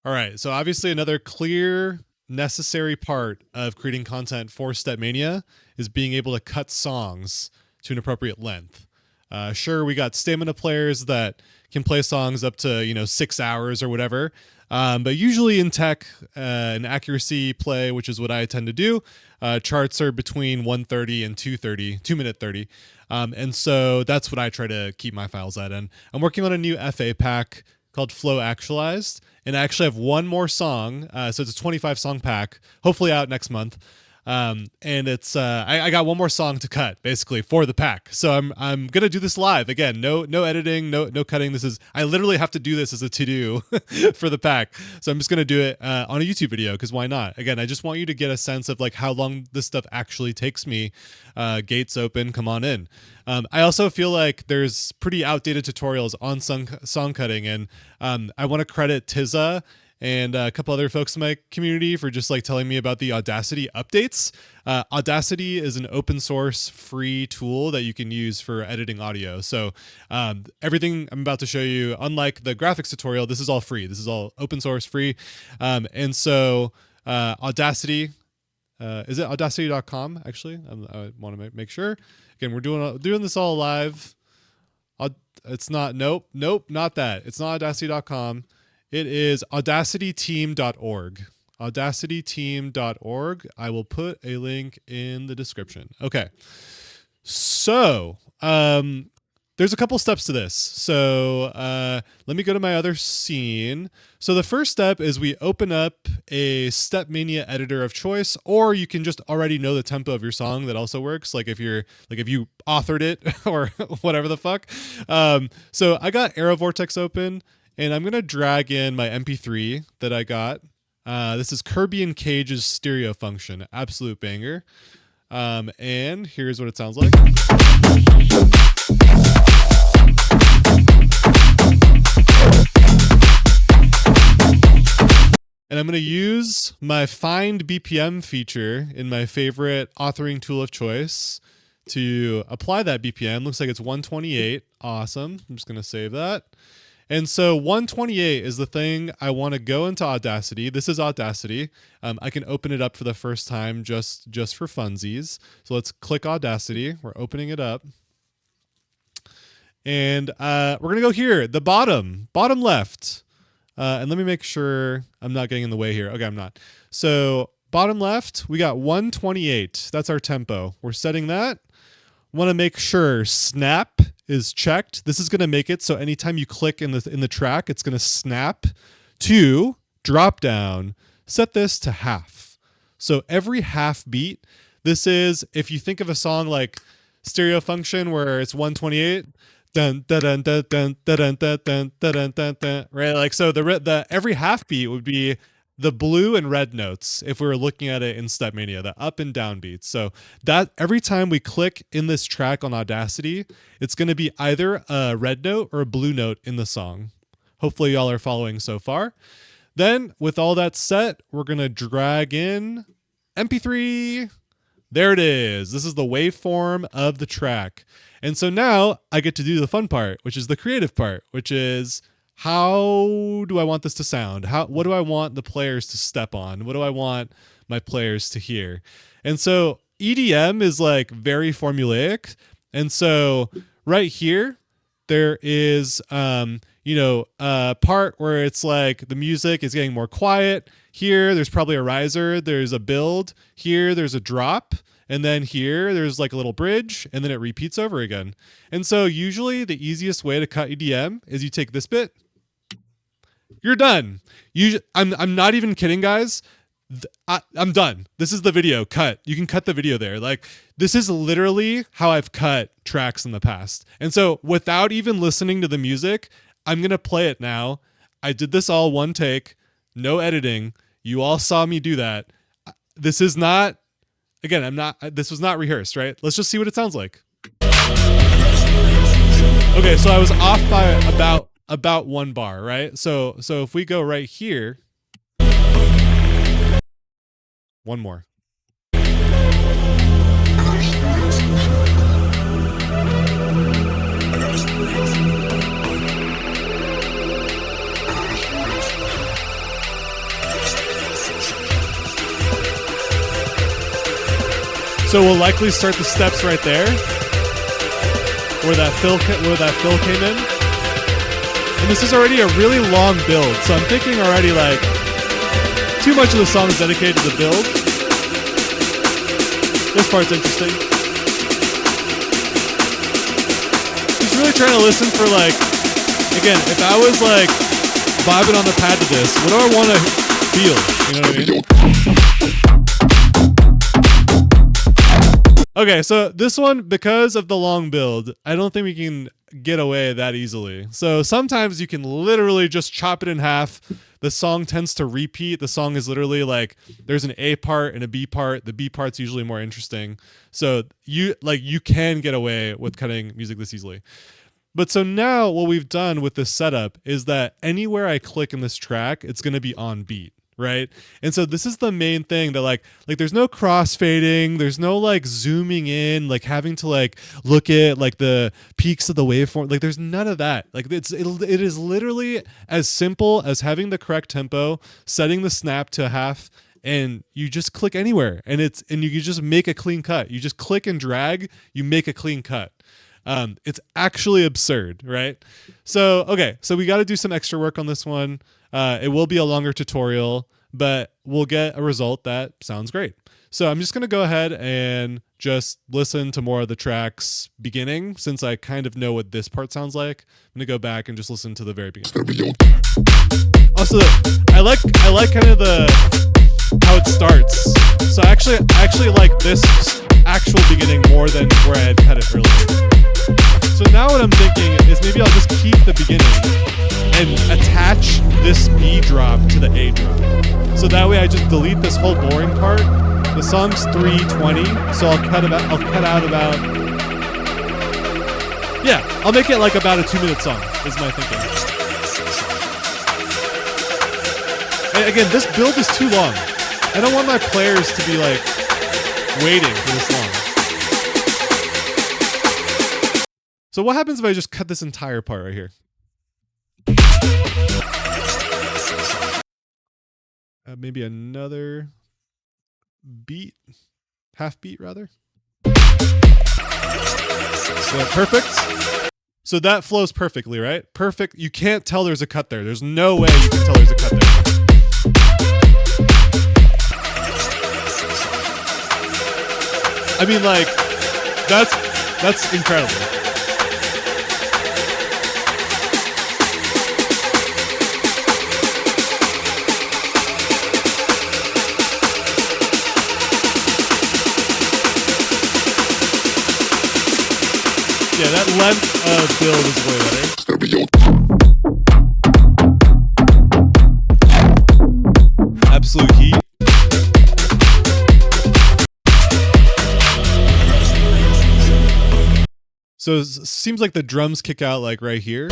All right. So obviously another clear, necessary part of creating content for StepMania is being able to cut songs to an appropriate length. Sure, we got stamina players that can play songs up to 6 hours or whatever. But usually in tech, an accuracy play, which is what I tend to do, charts are between 130 and 230, 2-minute 30. And so that's what I try to keep my files at. And I'm working on a new FA pack called Flow Actualized. And I actually have one more song. So it's a 25 song pack, hopefully out next month. And it's I got one more song to cut basically for the pack. So I'm gonna do this live again. No editing, no cutting. I literally have to do this as a to-do for the pack. So I'm just gonna do it on a YouTube video because why not? Again, I just want you to get a sense of like how long this stuff actually takes me. Gates open, come on in. I also feel like there's pretty outdated tutorials on song cutting, and I want to credit Tizza and a couple other folks in my community for just like telling me about the Audacity updates. Audacity is an open source free tool that you can use for editing audio. So everything I'm about to show you, unlike the graphics tutorial, this is all free. This is all open source free. And so Audacity, is it audacity.com actually? I want to make sure. Again, we're doing this all live. It's not, nope, not that. It's not audacity.com. It is audacityteam.org. audacityteam.org. I will put a link in the description. Okay. So, there's a couple steps to this. So, let me go to my other scene. So the first step is we open up a StepMania editor of choice, or you can just already know the tempo of your song. That also works. Like if you authored it or whatever the fuck. So I got Arrow Vortex open. And I'm going to drag in my MP3 that I got. This is Kirby and Cage's stereo function. Absolute banger. And here's what it sounds like. And I'm going to use my Find BPM feature in my favorite authoring tool of choice to apply that BPM. Looks like it's 128. Awesome. I'm just going to save that. And so 128 is the thing I want to go into Audacity. This is Audacity. I can open it up for the first time just for funsies. So let's click Audacity. We're opening it up. And we're going to go here, the bottom left. And let me make sure I'm not getting in the way here. Okay, I'm not. So bottom left, we got 128. That's our tempo. We're setting that. Want to make sure snap is checked. This is going to make it so anytime you click in the track, it's going to snap to drop down. Set this to half. So every half beat, this is, if you think of a song like Stereo Function where it's 128, dun dun dun dun dun dun dun dun dun dun dun, right? Like so the every half beat would be the blue and red notes if we were looking at it in StepMania, the up and down beats. So that every time we click in this track on Audacity, it's going to be either a red note or a blue note in the song. Hopefully y'all are following so far. Then with all that set, we're going to drag in MP3. There it is. This is the waveform of the track. And so now I get to do the fun part, which is the creative part, which is how do I want this to sound? What do I want the players to step on? What do I want my players to hear? And so EDM is like very formulaic. And so right here, there is, a part where it's like the music is getting more quiet. Here, there's probably a riser. There's a build. Here, there's a drop. And then here, there's like a little bridge, and then it repeats over again. And so usually the easiest way to cut EDM is you take this bit, you're done. I'm not even kidding, guys. I'm done. This is the video cut. You can cut the video there. Like this is literally how I've cut tracks in the past. And so without even listening to the music, I'm going to play it now. I did this all one take, no editing. You all saw me do that. This is not, again, this was not rehearsed, right? Let's just see what it sounds like. Okay, so I was off by about 1 bar, right? So if we go right here, one more. So we'll likely start the steps right there, where that fill came in. And this is already a really long build, so I'm thinking already like too much of the song is dedicated to the build. This part's interesting. Just really trying to listen for like, again, if I was like vibing on the pad to this, what do I want to feel? You know what I mean? Okay, so this one, because of the long build, I don't think we can get away that easily. So sometimes you can literally just chop it in half. The song tends to repeat. The song is literally like there's an A part and a B part. The B part's usually more interesting. So you can get away with cutting music this easily. But so now what we've done with this setup is that anywhere I click in this track, it's going to be on beat. Right. And so this is the main thing that like there's no crossfading. There's no like zooming in, like having to like look at like the peaks of the waveform. Like there's none of that. Like it is literally as simple as having the correct tempo, setting the snap to half, and you just click anywhere and you can just make a clean cut. You just click and drag, you make a clean cut. It's actually absurd, right? So, okay. So we got to do some extra work on this one. It will be a longer tutorial, but we'll get a result that sounds great. So I'm just going to go ahead and just listen to more of the tracks beginning, since I kind of know what this part sounds like. I'm going to go back and just listen to the very beginning. Also, I like kind of how it starts. So I actually like this actual beginning more than where I had cut it earlier. So now what I'm thinking is maybe I'll just keep the beginning and attach this B drop to the A drop. So that way I just delete this whole boring part. The song's 3:20, so I'll cut out about, yeah, I'll make it like about a 2-minute song is my thinking. And again, this build is too long. I don't want my players to be like waiting for this long. So what happens if I just cut this entire part right here? Maybe another beat, half beat rather. So perfect. So that flows perfectly, right? Perfect. You can't tell there's a cut there. There's no way you can tell there's a cut there. I mean, like, that's incredible. Yeah, that length of build is way better. Absolute heat. So it seems like the drums kick out like right here.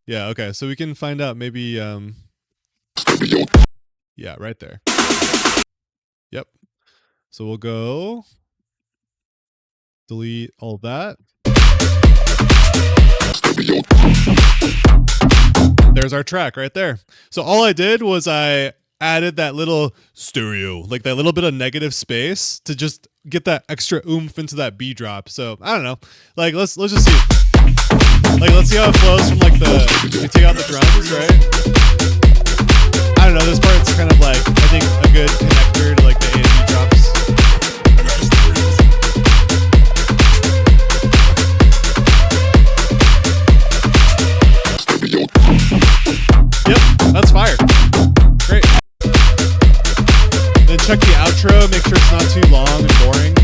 Yeah, okay. So we can find out maybe yeah, right there. Yep. So we'll go delete all that. There's our track right there. So all I did was I added that little stereo, like that little bit of negative space to just get that extra oomph into that B drop. So I don't know. Like let's just see. Like let's see how it flows from like you take out the drums, right? I don't know. This part's kind of like I think a good connector to like the A and B drops. Yep, that's fire. Great. Then check the outro, make sure it's not too long and boring.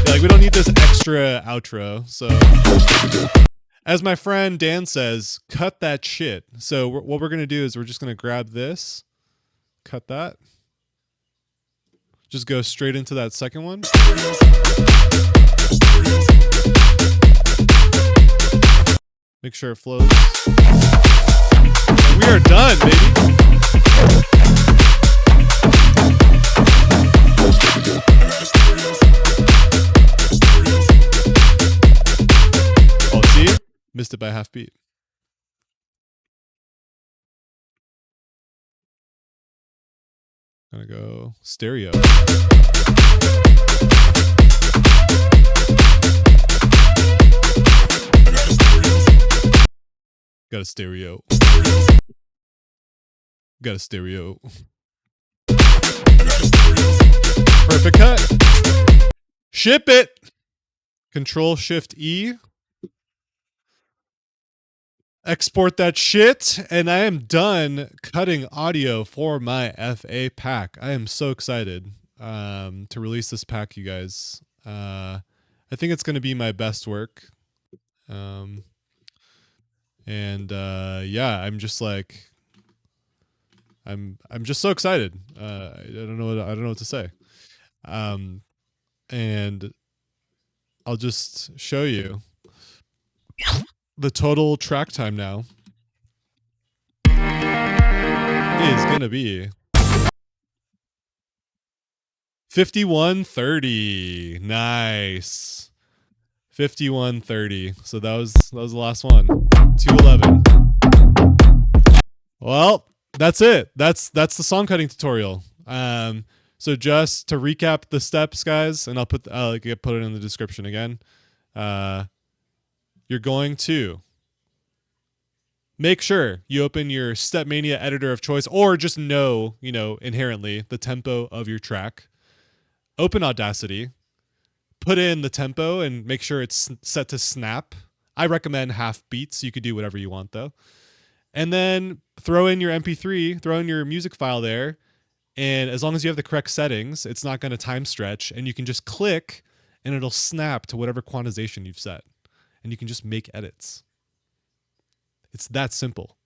Yeah, like we don't need this extra outro. So, as my friend Dan says, cut that shit. So what we're gonna do is we're just gonna grab this, cut that, just go straight into that second one. Make sure it flows. And we are done, baby. Oh, see? Missed it by half beat. Gonna go stereo. Got a stereo. Got a stereo. Perfect cut. Ship it. Control Shift E. Export that shit, and I am done cutting audio for my FA pack. I am so excited to release this pack, you guys. I think it's going to be my best work. Yeah, I'm just like I'm just so excited. I don't know what to say. And I'll just show you the total track time now is going to be 51:30. Nice. 51:30. So that was the last one. 2:11. Well, that's it. That's the song cutting tutorial. So just to recap the steps, guys, and I'll put it in the description again. You're going to make sure you open your StepMania editor of choice, or just know, inherently the tempo of your track. Open Audacity, put in the tempo, and make sure it's set to snap. I recommend half beats. You could do whatever you want, though. And then throw in your MP3, throw in your music file there. And as long as you have the correct settings, it's not going to time stretch. And you can just click, and it'll snap to whatever quantization you've set. And you can just make edits. It's that simple.